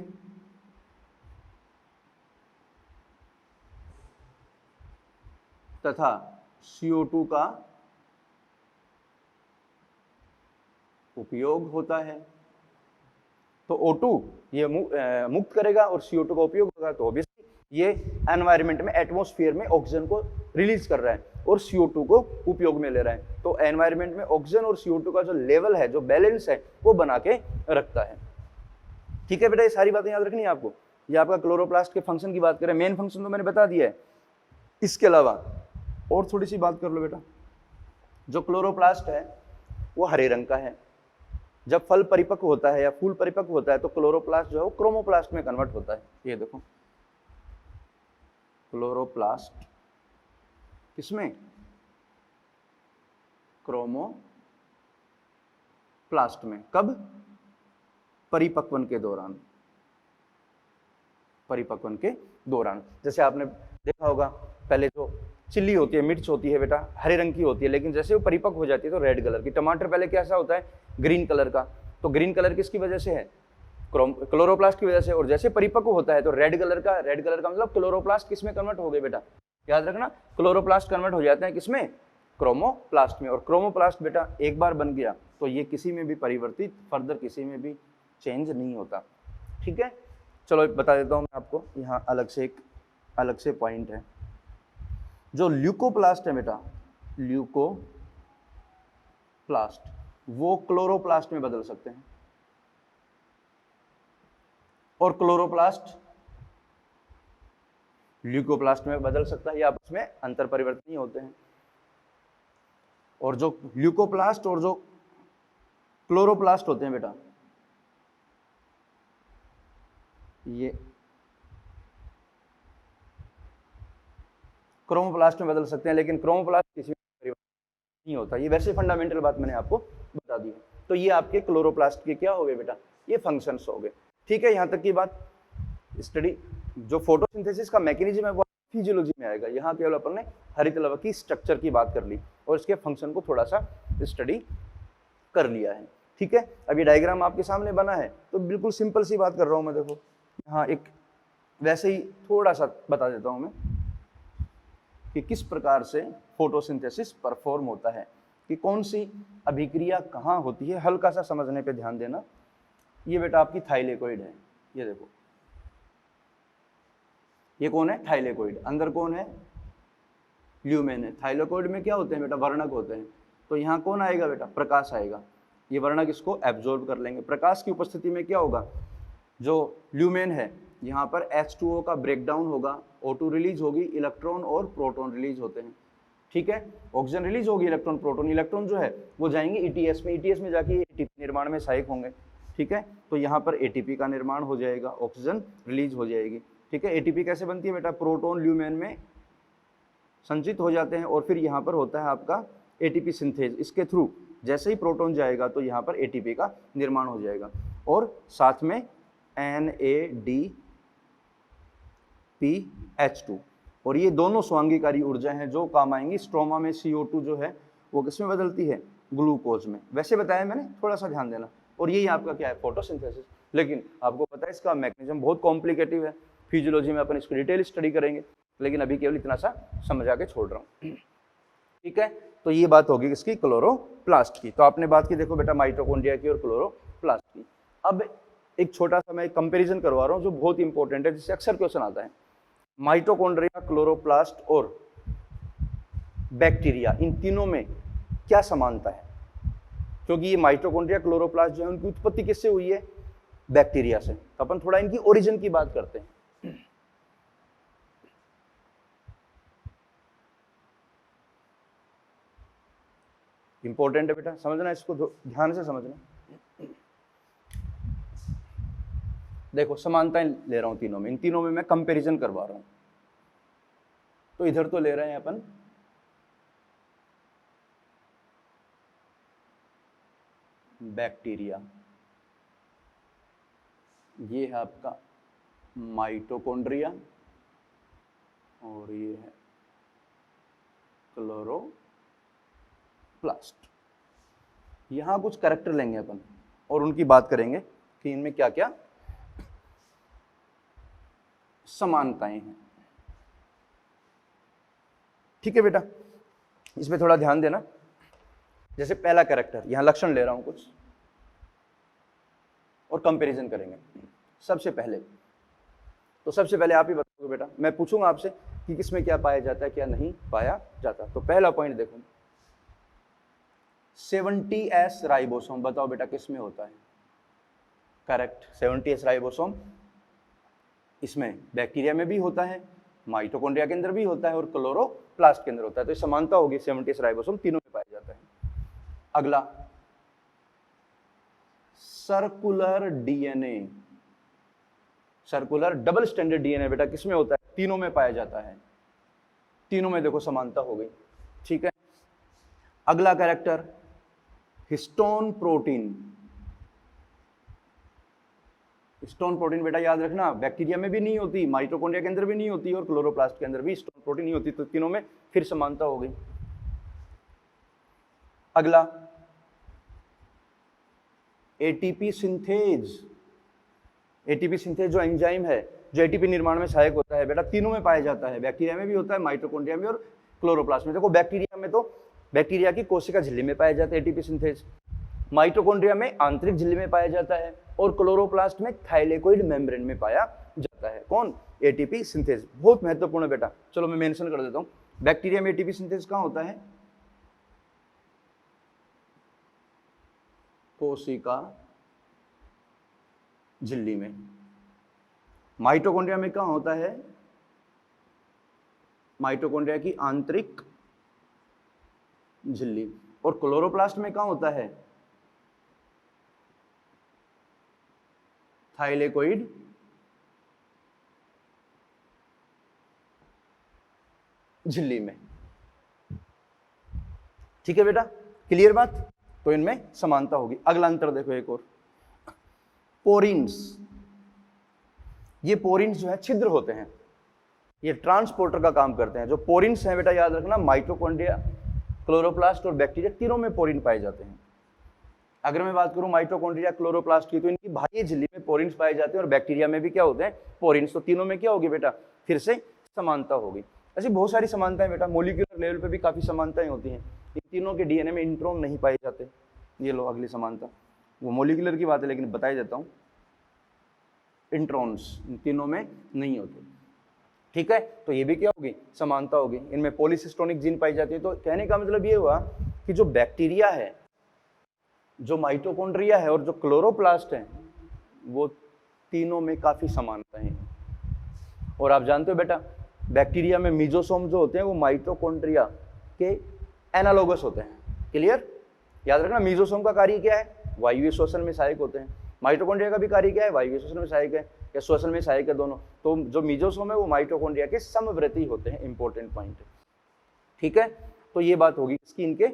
तथा CO2 का उपयोग होता है। तो O2 ये मुक्त करेगा और CO2 का उपयोग होगा। तो ऑब्वियसली ये एनवायरनमेंट में, एटमॉस्फेयर में ऑक्सीजन को रिलीज कर रहा है और CO2 को उपयोग में ले रहा है। तो एनवायरनमेंट में ऑक्सीजन और CO2 का जो लेवल है, जो बैलेंस है, वो बना के रखता है। ठीक है बेटा, ये सारी बातें याद रखनी है आपको। ये आपका क्लोरोप्लास्ट के फंक्शन की बात करें, मेन फंक्शन तो मैंने बता दिया है। इसके अलावा और थोड़ी सी बात कर लो बेटा। जो क्लोरोप्लास्ट है वो हरे रंग का है। जब फल परिपक्व होता है या फूल परिपक्व होता है तो क्लोरोप्लास्ट जो है वो क्रोमोप्लास्ट में कन्वर्ट होता है। ये देखो, क्लोरोप्लास्ट किसमें, क्रोमोप्लास्ट में। कब, परिपक्वन के दौरान। परिपक्वन के दौरान जैसे आपने देखा होगा, पहले जो चिल्ली होती है, मिर्च होती है बेटा, हरे रंग की होती है, लेकिन जैसे वो परिपक्व हो जाती है तो रेड कलर की। टमाटर पहले कैसा होता है, ग्रीन कलर का। तो ग्रीन कलर किसकी वजह से है, क्लोरोप्लास्ट की वजह से। और जैसे परिपक्व होता है तो रेड कलर का। रेड कलर का मतलब क्लोरोप्लास्ट किसमें कन्वर्ट हो गए बेटा, याद रखना, क्लोरोप्लास्ट कन्वर्ट हो जाते हैं किसमें, क्रोमोप्लास्ट में। और क्रोमोप्लास्ट बेटा एक बार बन गया तो ये किसी में भी परिवर्तित, फर्दर किसी में भी चेंज नहीं होता। ठीक है, चलो बता देता हूं मैं आपको, यहाँ अलग से पॉइंट है। जो ल्यूकोप्लास्ट है बेटा, ल्यूकोप्लास्ट, वो क्लोरोप्लास्ट में बदल सकते हैं और क्लोरोप्लास्ट ल्यूकोप्लास्ट में बदल सकता है। ये आपस में अंतर परिवर्तनीय होते हैं। और जो ल्यूकोप्लास्ट और जो क्लोरोप्लास्ट होते हैं बेटा, ये क्रोमोप्लास्ट में बदल सकते हैं, लेकिन क्रोमोप्लास्ट किसी में परिवर्तन नहीं होता। ये वैसे फंडामेंटल बात मैंने आपको बता दी है। तो ये आपके क्लोरोप्लास्ट के क्या हो गए बेटा, ये फंक्शंस हो गए। ठीक है, यहाँ तक की बात स्टडी। जो फोटोसिंथेसिस का मैकेनिज्म है वो फिजियोलॉजी में आएगा। यहाँ केवल अपन ने हरित लवक की स्ट्रक्चर की बात कर ली और इसके फंक्शन को थोड़ा सा स्टडी कर लिया है। ठीक है, अब ये डायग्राम आपके सामने बना है तो बिल्कुल सिंपल सी बात कर रहा हूँ मैं। देखो यहाँ एक वैसे ही थोड़ा सा बता देता हूँ मैं कि किस प्रकार से फोटोसिंथेसिस परफॉर्म होता है, कि कौन सी अभिक्रिया कहाँ होती है। हल्का सा समझने पे ध्यान देना। ये बेटा आपकी थाइलेकोइड है, ये देखो, ये कौन है, थाइलेकोइड। अंदर कौन है, ल्यूमेन है। थाइलेकोइड में क्या होते हैं बेटा, वर्णक होते हैं। तो यहाँ कौन आएगा बेटा, प्रकाश आएगा। ये वर्णक इसको एब्जॉर्ब कर लेंगे। प्रकाश की उपस्थिति में क्या होगा, जो ल्यूमेन है यहाँ पर H2O का ब्रेकडाउन होगा, O2 रिलीज होगी, इलेक्ट्रॉन और प्रोटॉन रिलीज होते हैं। ठीक है, ऑक्सीजन रिलीज होगी, इलेक्ट्रॉन प्रोटॉन, इलेक्ट्रॉन जो है वो जाएंगे ETS में, ETS में जाके ATP निर्माण में सहायक होंगे। ठीक है, तो यहाँ पर ATP का निर्माण हो जाएगा, ऑक्सीजन रिलीज हो जाएगी। ठीक है, ATP कैसे बनती है बेटा, प्रोटॉन ल्यूमेन में संचित हो जाते हैं और फिर यहाँ पर होता है आपका एटीपी सिंथेज। इसके थ्रू जैसे ही प्रोटॉन जाएगा तो यहाँ पर एटीपी का निर्माण हो जाएगा और साथ में NADPH2 और ये दोनों स्वांगीकारी ऊर्जा हैं जो काम आएंगी। स्ट्रोमा में CO2 जो है वो किसमें बदलती है, ग्लूकोज में। वैसे बताया मैंने, थोड़ा सा ध्यान देना। और यही आपका क्या है, फोटोसिंथेसिस। लेकिन आपको पता है इसका मैकेनिज्म बहुत कॉम्प्लिकेटिव है, फिजियोलॉजी में अपन इसको डिटेल स्टडी करेंगे, लेकिन अभी केवल इतना सा समझा के छोड़ रहा हूँ। ठीक है, तो ये बात होगी किसकी, क्लोरोप्लास्ट की। तो आपने बात की देखो बेटा माइटोकॉन्ड्रिया की और क्लोरोप्लास्ट की। अब एक छोटा सा मैं कंपैरिजन करवा रहा हूँ जो बहुत इंपॉर्टेंट है, जिससे अक्सर क्वेश्चन आता है। माइटोकॉन्ड्रिया, क्लोरोप्लास्ट और बैक्टीरिया, इन तीनों में क्या समानता है? क्योंकि ये माइटोकॉन्ड्रिया, क्लोरोप्लास्ट जो है उनकी उत्पत्ति किससे हुई है, बैक्टीरिया से। तो अपन थोड़ा इनकी ओरिजिन की बात करते हैं। इंपॉर्टेंट है बेटा, समझना, इसको ध्यान से समझना। देखो समानताएं ले रहा हूं तीनों में, इन तीनों में मैं कंपैरिजन करवा रहा हूं। तो इधर तो ले रहे हैं अपन बैक्टीरिया, ये है आपका माइटोकॉन्ड्रिया और ये है क्लोरोप्लास्ट। यहां कुछ कैरेक्टर लेंगे अपन और उनकी बात करेंगे कि इनमें क्या क्या समानताएं हैं। ठीक है बेटा, इसमें थोड़ा ध्यान देना। जैसे पहला कैरेक्टर, यहां लक्षण ले रहा हूं कुछ और कंपैरिजन करेंगे। सबसे पहले आप ही बताओगे बेटा, मैं पूछूंगा आपसे कि किसमें क्या पाया जाता है, क्या नहीं पाया जाता। तो पहला पॉइंट देखो, 70S राइबोसोम, बताओ बेटा किसमें होता है? करेक्ट, 70S राइबोसोम इसमें बैक्टीरिया में भी होता है, माइटोकॉन्ड्रिया के अंदर भी होता है और क्लोरोप्लास्ट के अंदर होता है। तो ये समानता होगी, 70S राइबोसोम तीनों में पाया जाता है। अगला circular DNA, circular double standard DNA बेटा किसमें होता है? तीनों में पाया जाता है। तीनों में देखो समानता हो गई। ठीक है, अगला character histone protein. Histone protein बेटा याद रखना, बैक्टीरिया में भी नहीं होती, माइटोकॉन्ड्रिया के अंदर भी नहीं होती और क्लोरोप्लास्ट के अंदर भी हिस्टोन प्रोटीन नहीं होती। तो तीनों में फिर समानता हो गई। अगला एटीपी सिंथेज। एटीपी सिंथेज जो एंजाइम है जो एटीपी निर्माण में सहायक होता है बेटा, तीनों में पाया जाता है। बैक्टीरिया में भी होता है, माइटोकॉन्ड्रिया में और क्लोरोप्लास्ट में। देखो बैक्टीरिया में तो बैक्टीरिया की कोशिका झिल्ली में पाया जाता है एटीपी सिंथेज, माइटोकॉन्ड्रिया में आंतरिक झिल्ली में पाया जाता है और क्लोरोप्लास्ट में थाइलेकोइड मेम्ब्रेन में पाया जाता है। कौन? ATP synthase. बहुत महत्वपूर्ण है बेटा, चलो मैं मेंशन कर देता हूं। बैक्टीरिया में एटीपी सिंथेज कहां होता है? कोशिका झिल्ली में। माइटोकॉन्ड्रिया में कहां होता है? माइटोकॉन्ड्रिया की आंतरिक झिल्ली। और क्लोरोप्लास्ट में कहां होता है? थाइलेकोइड झिल्ली में। ठीक है बेटा, क्लियर बात? तो इनमें समानता होगी। अगला अंतर देखो एक और, पोरिन्स। ये पोरिन्स जो है छिद्र होते हैं, ये ट्रांसपोर्टर का काम करते हैं। जो पोरिन्स हैं बेटा याद रखना, माइटोकॉन्ड्रिया, क्लोरोप्लास्ट और बैक्टीरिया तीनों में पोरिन पाए जाते हैं। अगर मैं बात करूं माइटोकॉन्ड्रिया, क्लोरोप्लास्ट की, तो इनकी बाह्य झिल्ली में पोरिन्स पाए जाते हैं और बैक्टीरिया में भी क्या होते हैं? पोरिन्स। तो तीनों में क्या होगी बेटा? फिर से समानता होगी। ऐसी बहुत सारी समानताएं बेटा, मॉलिक्यूलर लेवल पे भी काफी समानताएं होती हैं। इन तीनों के डीएनए में इंट्रॉन नहीं पाए जाते। ये लो अगली समानता, वो मॉलिक्यूलर की बात है लेकिन बता ही देता हूं, इंट्रॉन्स इन तीनों में नहीं होते। ठीक है, तो ये भी क्या होगी? समानता होगी। इनमें पॉलीसिस्टोनिक जीन पाई जाती है। तो कहने का मतलब ये हुआ कि जो बैक्टीरिया है, जो माइटोकॉन्ड्रिया है और जो क्लोरोप्लास्ट है, वो तीनों में काफी समानताएं हैं। और आप जानते हो बेटा, बैक्टीरिया में मीजोसोम जो होते हैं वो माइटोकॉन्ड्रिया के एनालोगस होते हैं। क्लियर? याद रखना, मीजोसोम का कार्य क्या है? वायवीय श्वसन में सहायक होते हैं। माइटोकॉन्ड्रिया का भी कार्य क्या है? वायवीय श्वसन में सहायक है या श्वसन में सहायक है, दोनों। तो जो मीजोसोम है वो माइटोकॉन्ड्रिया के समवर्ती होते हैं। Important point. ठीक है, तो ये बात होगी इसकी इनके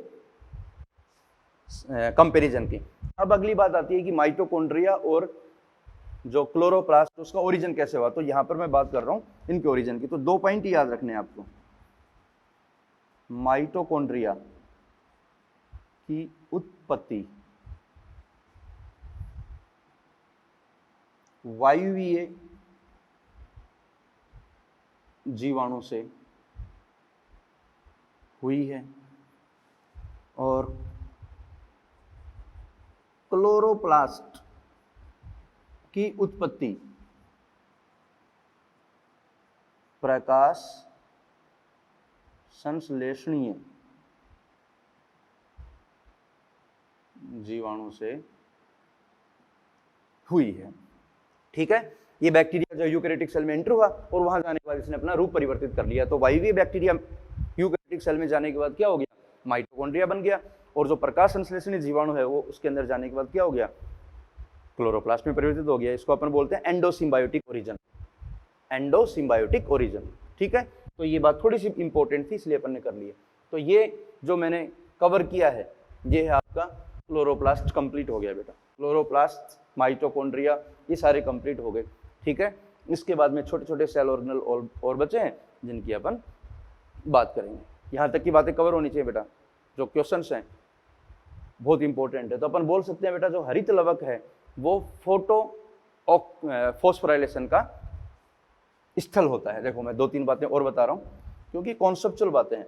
कंपैरिजन की। अब अगली बात आती है कि माइटोकॉन्ड्रिया और जो क्लोरोप्लास्ट उसका ओरिजिन कैसे हुआ। तो यहां पर मैं बात कर रहा हूं इनके ओरिजिन की। तो 2 पॉइंट याद रखने हैं आपको। माइटोकॉन्ड्रिया की उत्पत्ति वायवीय जीवाणु से हुई है और क्लोरोप्लास्ट की उत्पत्ति प्रकाश संश्लेषणीय जीवाणु से हुई है। ठीक है, ये बैक्टीरिया जो यूकैरियोटिक सेल में एंटर हुआ और वहां जाने के बाद इसने अपना रूप परिवर्तित कर लिया। तो वायवीय बैक्टीरिया यूकैरियोटिक सेल में जाने के बाद क्या हो गया, माइटोकॉन्ड्रिया बन गया। और जो प्रकाश संश्लेषणी जीवाणु है वो उसके अंदर जाने के बाद क्या हो गया, क्लोरोप्लास्ट में परिवर्तित हो गया। इसको अपन बोलते हैं एंडोसिम्बायोटिक ओरिजिन, एंडोसिम्बायोटिक ओरिजिन। ठीक है, तो ये बात थोड़ी सी इंपॉर्टेंट थी इसलिए अपन ने कर लिया। तो ये जो मैंने कवर किया है ये है आपका क्लोरोप्लास्ट कंप्लीट हो गया बेटा। क्लोरोप्लास्ट, माइटोकॉन्ड्रिया, ये सारे कंप्लीट हो गए। ठीक है, इसके बाद में छोटे छोटे सेल ऑर्गेनल और बचे हैं जिनकी अपन बात करेंगे। यहाँ तक की बातें कवर होनी चाहिए बेटा। जो क्वेश्चंस हैं बहुत इंपॉर्टेंट है। तो अपन बोल सकते हैं बेटा जो हरित लवक है वो फोस्फोराइलेशन का स्थल होता है। देखो मैं 2-3 बातें और बता रहा हूँ क्योंकि कॉन्सेप्चुअल बातें हैं।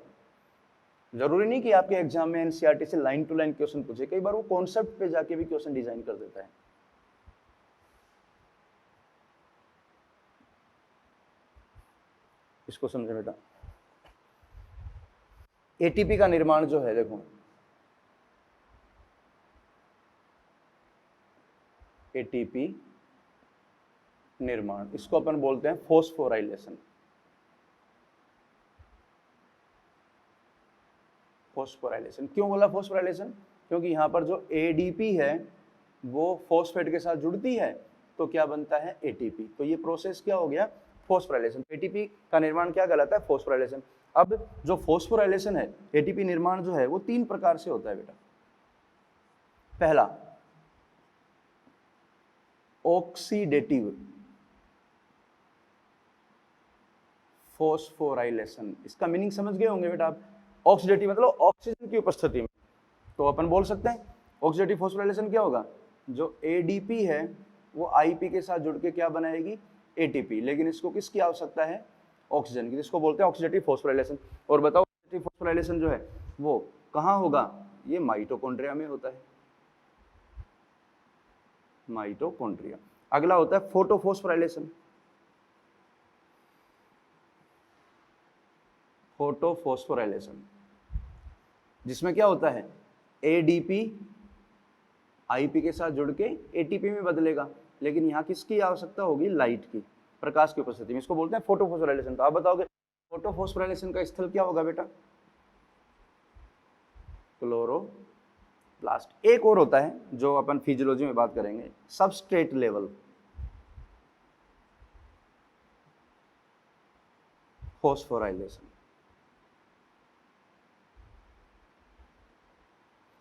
जरूरी नहीं कि आपके एग्जाम में एनसीईआरटी से लाइन टू लाइन क्वेश्चन पूछे, कई बार वो कॉन्सेप्ट पे जाके भी क्वेश्चन डिजाइन कर देता है। इसको समझे बेटा। एटीपी का निर्माण जो है, देखो एटीपी निर्माण, इसको अपन बोलते हैं फोस्फोराइलेशन। फोस्फोराइलेशन क्यों बोला फोस्फोराइलेशन, क्योंकि यहां पर जो एडीपी है वो फॉस्फेट के साथ जुड़ती है तो क्या बनता है, एटीपी। तो ये प्रोसेस क्या हो गया, फोस्फोराइलेशन। एटीपी का निर्माण क्या कहलाता है, फोस्फोराइलेशन। अब जो फोस्फोराइलेशन है, एटीपी निर्माण जो है वो 3 प्रकार से होता है बेटा। पहला ऑक्सीडेटिव फोस्फोराइलेशन। इसका मीनिंग समझ गए होंगे बेटा आप। ऑक्सीडेटिव मतलब ऑक्सीजन की उपस्थिति में। तो अपन बोल सकते हैं ऑक्सीडेटिव फोस्फोराइलेशन क्या होगा, जो एडीपी है वो आईपी के साथ जुड़ के क्या बनाएगी, एटीपी। लेकिन इसको किसकी आवश्यकता है, ऑक्सीजन की, जिसको बोलते हैं ऑक्सीडेटिव फोस्फोराइलेशन। और बताओ ऑक्सीडेटिव फोस्फोराइलेशन जो है वो कहाँ होगा, ये माइटोकॉन्ड्रिया में होता है, माइटोकॉन्ड्रिया। अगला होता है फोटोफोस्फोराइलेशन। फोटोफोस्फोराइलेशन जिसमें क्या होता है, एडीपी आईपी के साथ जुड़ के एटीपी में बदलेगा। लेकिन यहाँ किसकी आवश्यकता होगी, लाइट की, प्रकाश की उपस्थिति में। इसको बोलते हैं फोटोफोस्फोराइलेशन। तो आप बताओगे फोटोफोस्फोराइलेशन का स्थल क्या होगा बेटा, क्लोरोप्लास्ट। एक और होता है जो अपन फिजियोलॉजी में बात करेंगे, सबस्ट्रेट लेवल फोस्फोराइलेशन।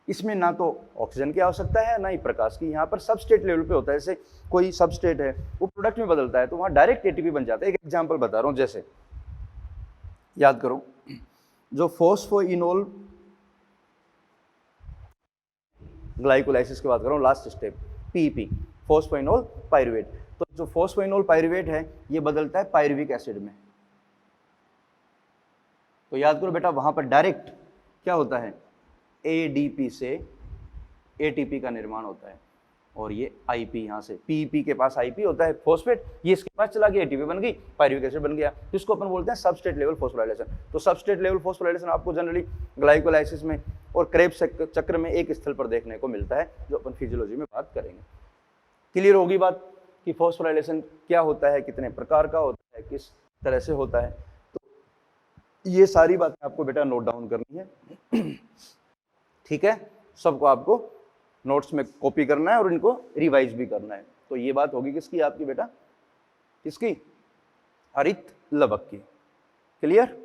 इसमें ना तो ऑक्सीजन की आवश्यकता है ना ही प्रकाश की, यहाँ पर सबस्ट्रेट लेवल पे होता है। जैसे कोई सबस्ट्रेट है वो प्रोडक्ट में बदलता है तो वहाँ डायरेक्ट एटीपी बन जाता है। एक एग्जांपल बता रहा हूँ, जैसे याद करो, जो फॉस्फोइनोल ग्लाइकोलाइसिस की बात कर रहा हूँ, last step PEP, phosphoenol pyruvate. तो जो फॉस्फोइनोल पायरुवेट है ये बदलता है पायरुविक एसिड में। तो याद करो बेटा वहां पर डायरेक्ट क्या होता है, एडीपी से एटीपी का निर्माण होता है। और ये आईपी, यहाँ से पीपी के पास आईपी होता है फॉस्फेट, ये इसके पास चला गया, एटीपी बन गई, पायरुविक एसिड बन गया। तो इसको अपन बोलते हैं सबस्ट्रेट लेवल फोस्फोराइलेशन। तो सबस्ट्रेट लेवल फोस्फोराइलेशन आपको जनरली ग्लाइकोलाइसिस में और क्रेब्स चक्र में एक स्थल पर देखने को मिलता है, जो अपन फिजियोलॉजी में बात करेंगे। क्लियर होगी बात कि फोस्फोराइलेशन क्या होता है, कितने प्रकार का होता है, किस तरह से होता है। तो ये सारी बातें आपको बेटा नोट डाउन करनी है। ठीक है, सबको आपको नोट्स में कॉपी करना है और इनको रिवाइज भी करना है। तो ये बात होगी किसकी, आपकी बेटा, किसकी, हरित लवक की। क्लियर।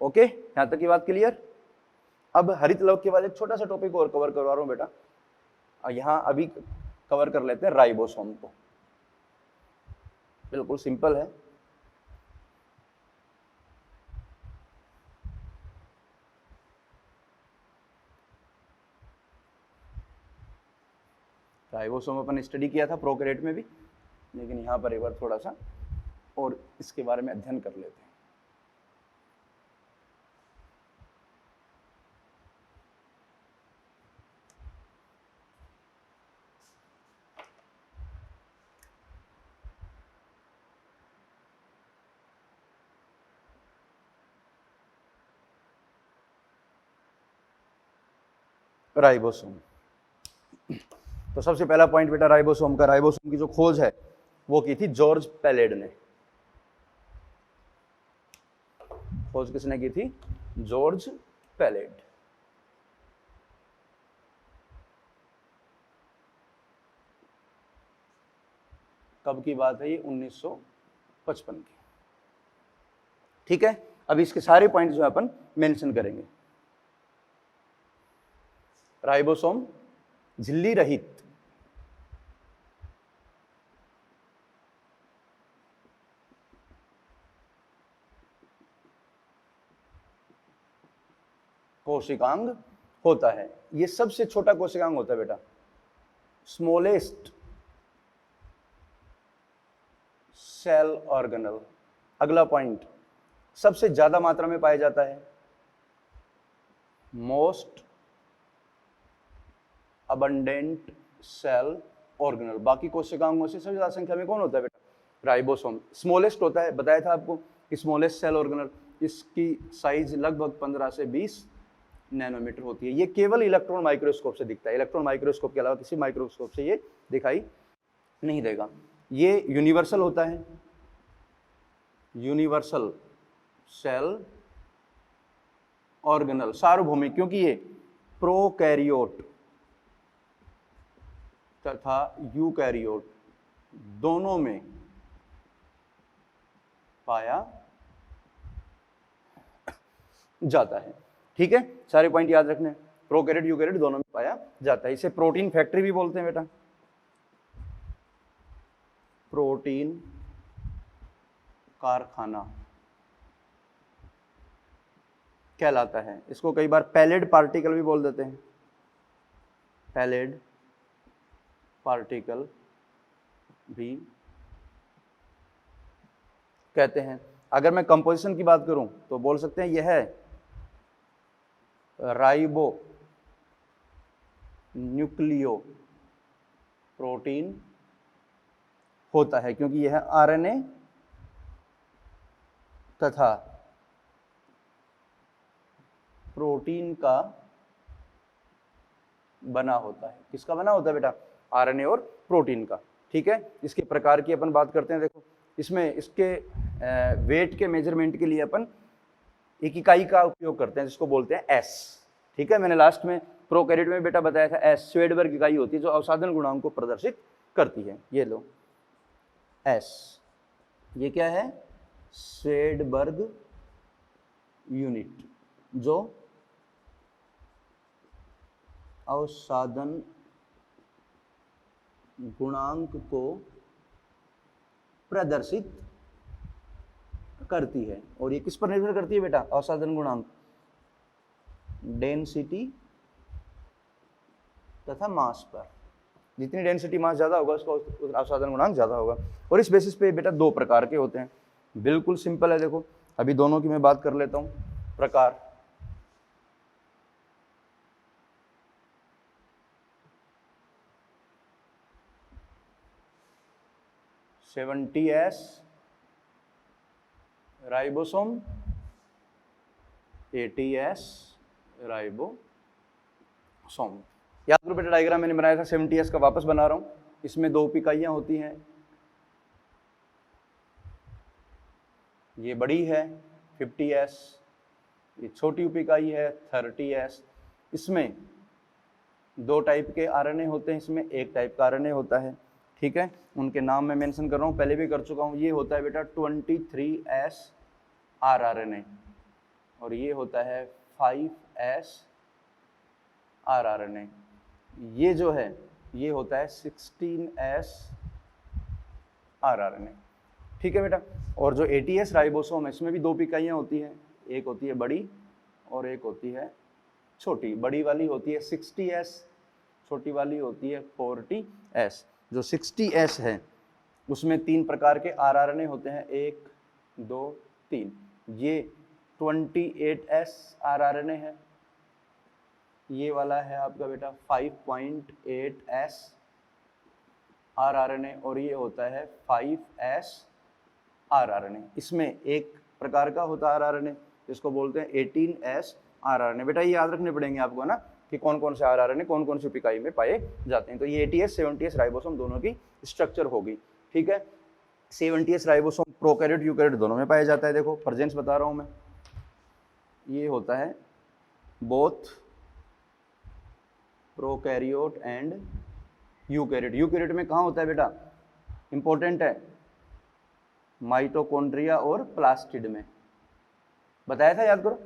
ओके, यहां तक की बात क्लियर। अब हरित लवक के बाद एक छोटा सा टॉपिक और कवर करवा रहा हूं बेटा, यहां अभी कवर कर लेते हैं राइबोसोम को। बिल्कुल सिंपल है। राइबोसोम अपन स्टडी किया था प्रोकैरियोट में भी, लेकिन यहां पर एक बार थोड़ा सा और इसके बारे में अध्ययन कर लेते हैं। राइबोसोम, तो सबसे पहला पॉइंट बेटा राइबोसोम का, राइबोसोम की जो खोज है वो की थी जॉर्ज पैलेड ने। खोज किसने की थी? George pallid. कब की बात है ये? 1955 की। ठीक है, अब इसके सारे पॉइंट जो अपन मेंशन करेंगे। राइबोसोम झिल्ली रहित कोशिकांग होता है। ये सबसे छोटा कोशिकांग होता है बेटा, स्मॉलेस्ट सेल ऑर्गेनल। अगला पॉइंट, सबसे ज्यादा मात्रा में पाया जाता है, मोस्ट अबंडेंट सेल ऑर्गेनल। बाकी कोशिकांगों से सबसे ज्यादा संख्या में कौन होता है बेटा? राइबोसोम। स्मॉलेस्ट होता है, बताया था आपको, स्मॉलेस्ट सेल ऑर्गेनल। इसकी साइज लगभग 15 से 20 नैनोमीटर होती है। ये केवल इलेक्ट्रॉन माइक्रोस्कोप से दिखता है, इलेक्ट्रॉन माइक्रोस्कोप के अलावा किसी माइक्रोस्कोप से ये दिखाई नहीं देगा। ये यूनिवर्सल होता है, यूनिवर्सल सेल ऑर्गेनल, सार्वभौमिक, क्योंकि ये प्रोकैरियोट तथा यूकैरियोट दोनों में पाया जाता है। ठीक है, सारे पॉइंट याद रखने, प्रोकैरियोट यूकैरियोट दोनों में पाया जाता है। इसे प्रोटीन फैक्ट्री भी बोलते हैं बेटा, प्रोटीन कारखाना कहलाता है। इसको कई बार पैलेड पार्टिकल भी बोल देते हैं, पैलेड पार्टिकल भी कहते हैं। अगर मैं कंपोजिशन की बात करूं तो बोल सकते हैं यह है राइबो न्यूक्लियो प्रोटीन होता है, क्योंकि यह आरएनए तथा प्रोटीन का बना होता है। किसका बना होता है बेटा? आरएनए और प्रोटीन का। ठीक है, इसके प्रकार की अपन बात करते हैं। देखो, इसमें इसके वेट के मेजरमेंट के लिए अपन एक इकाई का उपयोग करते हैं जिसको बोलते हैं एस। ठीक है, मैंने लास्ट में प्रोकैरियोट में बेटा बताया था एस स्वेडबर्ग इकाई होती है जो अवसादन गुणांक को प्रदर्शित करती है। ये लो एस, ये क्या है? स्वेडबर्ग यूनिट, जो अवसादन गुणांक को प्रदर्शित करती है। और ये किस पर निर्भर करती है बेटा? अवसादन गुणांक, डेंसिटी तथा मास पर। जितनी डेंसिटी मास ज्यादा होगा उसका अवसादन गुणांक ज्यादा होगा। और इस बेसिस पे बेटा दो प्रकार के होते हैं। बिल्कुल सिंपल है, देखो अभी दोनों की मैं बात कर लेता हूं प्रकार। (70S) ribosome, 80S ribosome. याद करो बेटा, डायग्राम मैंने बनाया था 70S का, वापस बना रहा हूं। इसमें दो इकाइयां होती हैं, ये बड़ी है 50S, ये छोटी उप इकाई है 30S। इसमें दो टाइप के आरएनए होते हैं, इसमें एक टाइप का आरएनए होता है। ठीक है, उनके नाम मैं मेंशन कर रहा हूँ, पहले भी कर चुका हूँ। ये होता है बेटा 23S आरआरएनए, और ये होता है 5s rRNA। ये जो है ये होता है 16s rRNA। ठीक है बेटा। और जो 80s राइबोसोम है इसमें भी 2 इकाइयाँ होती हैं, एक होती है बड़ी और एक होती है छोटी। बड़ी वाली होती है 60s, छोटी वाली होती है 40s। जो 60s है उसमें 3 प्रकार के rRNA होते हैं, 1 2 3। ये 28s rRNA है, ये वाला है आपका बेटा 5.8s rRNA और ये होता है 5s rRNA। इसमें एक प्रकार का होता है rRNA जिसको बोलते हैं 18s rRNA। बेटा ये याद रखने पड़ेंगे आपको ना कि कौन कौन से rRNA कौन कौन सी इकाई में पाए जाते हैं। तो ये 80s 70s राइबोसोम दोनों की स्ट्रक्चर होगी। ठीक है। 70s राइबोसोम प्रोकैरियोट यूकैरियोट दोनों में पाया जाता है। देखो प्रेजेंस बता रहा हूं मैं, ये होता है both prokaryote and eukaryote. Eukaryote में कहाँ होता है बेटा, इंपॉर्टेंट है, माइटोकॉन्ड्रिया और प्लास्टिड में। बताया था, याद करो।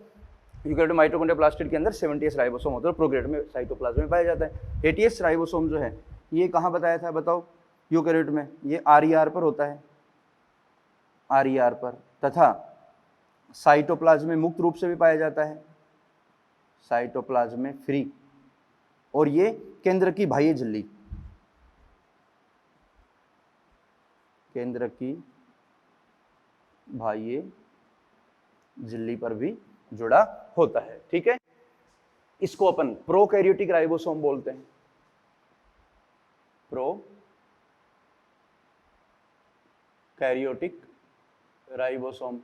यूकैरियोट माइटोकॉन्ड्रिया प्लास्टिड के अंदर 70s राइबोसोम होता है, प्रोकैरियोट में साइटोप्लाज्म में पाया जाता है। 80s राइबोसोम जो है ये कहाँ बताया था बताओ, यूकैरियोट में ये RER पर होता है, RER पर, तथा साइटोप्लाज्म में मुक्त रूप से भी पाया जाता है, साइटोप्लाज्म में फ्री। और ये केंद्र की बाह्य झिल्ली, केंद्र की बाह्य झिल्ली पर भी जुड़ा होता है। ठीक है। इसको अपन प्रोकैरियोटिक राइबोसोम बोलते हैं, प्रोकैरियोटिक राइबोसोम।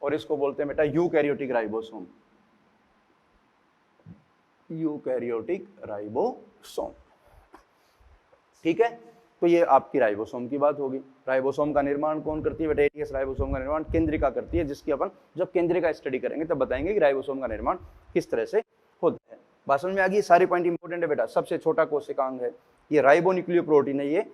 और इसको बोलते हैं बेटा यूकैरियोटिक राइबोसोम, यूकैरियोटिक राइबोसोम। ठीक है। तो ये आपकी राइबोसोम की बात होगी। राइबोसोम का निर्माण कौन करती है बेटा, 80s राइबोसोम का निर्माण केंद्रिका करती है, जिसकी अपन जब केंद्रिका स्टडी करेंगे तब बताएंगे कि राइबोसोम का निर्माण किस तरह से होता है। बात समझ में आ गई। सारे पॉइंट इंपॉर्टेंट है बेटा। सबसे छोटा कोशिकांग है ये, राइबोन्यूक्लियोप्रोटीन है, ये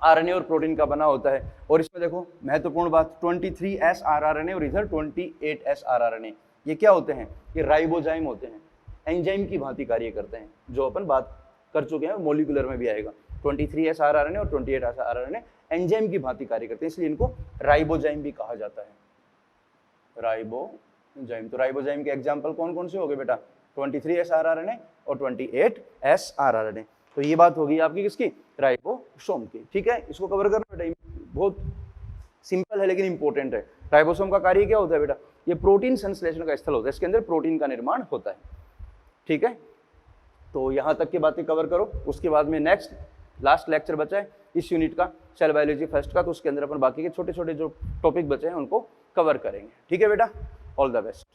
RNA और प्रोटीन का बना होता है। और इसमें देखो महत्वपूर्ण बात, 23s rRNA और इधर 28s rRNA। ये क्या होते हैं, ये राइबोजाइम होते हैं, एंजाइम की भांति कार्य करते हैं, जो अपन बात कर चुके हैं, मॉलिक्यूलर में भी आएगा। 23s rRNA और 28s rRNA एंजाइम की भांति कार्य करते हैं, इसलिए इनको राइबोजाइम भी कहा जाता है, राइबोजाइम। तो राइबोजाइम के एग्जाम्पल कौन कौन से हो गए बेटा, 23s rRNA और 28s rRNA। तो ये बात होगी आपकी किसकी, राइबोसोम की। ठीक है। इसको कवर करना बेटा, बहुत सिंपल है लेकिन इंपॉर्टेंट है। राइबोसोम का कार्य क्या होता है बेटा, ये प्रोटीन संश्लेषण का स्थल होता है, इसके अंदर प्रोटीन का निर्माण होता है। ठीक है। तो यहां तक की बातें कवर करो, उसके बाद में नेक्स्ट लास्ट लेक्चर बचा है इस यूनिट का, सेल बायोलॉजी फर्स्ट का, तो उसके अंदर अपन बाकी के छोटे छोटे जो टॉपिक बचे हैं उनको कवर करेंगे। ठीक है बेटा, ऑल द बेस्ट।